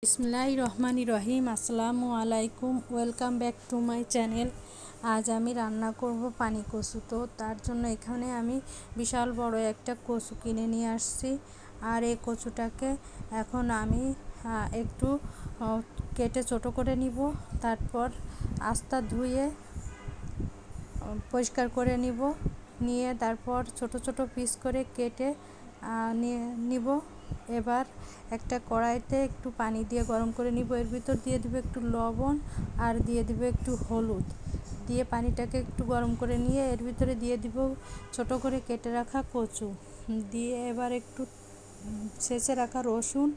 বিসমিল্লাহির রহমানির রহিম। আসসালামু আলাইকুম, welcome back to my channel. আজ আমি রান্না করব পানি কচু। তো তার জন্য এখানে আমি বিশাল বড় একটা কচু কিনে নিয়ে আসছি। আর এই কচুটাকে এখন আমি একটু কেটে ছোট করে নিব। তারপর আস্তা ধুয়ে পরিষ্কার করে নিয়ে তারপর ছোট ছোট পিস করে কেটে নিব। এবার একটা কড়াইতে একটু পানি দিয়ে গরম করে নিব। এর ভিতর দিয়ে দিব একটু লবণ আর দিয়ে দিব একটু হলুদ দিয়ে পানিটাকে একটু গরম করে নিয়ে এর ভিতরে দিয়ে দিব ছোট করে কেটে রাখা কচু দিয়ে এবার একটু ছেঁচে রাখা রসুন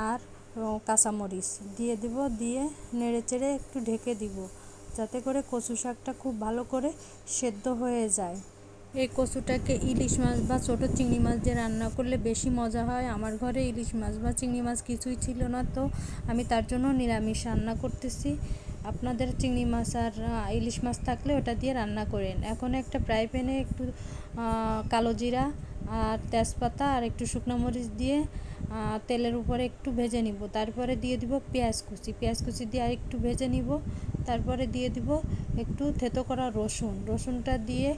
আর কাঁচামরিচ দিয়ে দিব। দিয়ে নেড়ে চেড়ে একটু ঢেকে দিব যাতে করে কচু শাকটা খুব ভালো করে সেদ্ধ হয়ে যায়। এই কচুটাকে ইলিশ মাছ বা ছোটো চিংড়ি মাছ দিয়ে রান্না করলে বেশি মজা হয়। আমার ঘরে ইলিশ মাছ বা চিংড়ি মাছ কিছুই ছিল না, তো আমি তার জন্য নিরামিষ রান্না করতেছি। আপনাদের চিংড়ি মাছ আর ইলিশ মাছ থাকলে ওটা দিয়ে রান্না করেন। এখন একটা ফ্রাই প্যানে একটু কালো জিরা আর তেজপাতা আর একটু শুকনো মরিচ দিয়ে তেলের উপরে একটু ভেজে নিব। তারপরে দিয়ে দিব পেঁয়াজ কুচি দিয়ে আর একটু ভেজে নিব। তারপরে দিয়ে দিব একটু থেতো করা রসুনটা দিয়ে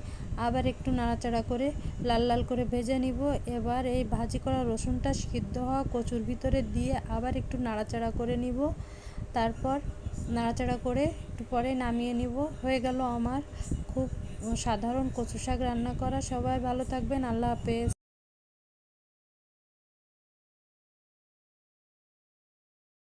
আবার একটু নাড়াচাড়া করে লাল লাল করে ভেজে নিব। এবার এই ভাজি করা রসুনটা সিদ্ধ হওয়া কচুর ভিতরে দিয়ে আবার একটু নাড়াচাড়া করে নিব। তারপর নাড়াচাড়া করে একটু পরে নামিয়ে নিব। হয়ে গেল আমার খুব সাধারণ কচু শাক রান্না করা। সবাই ভালো থাকবেন। আল্লাহ হাফেজ।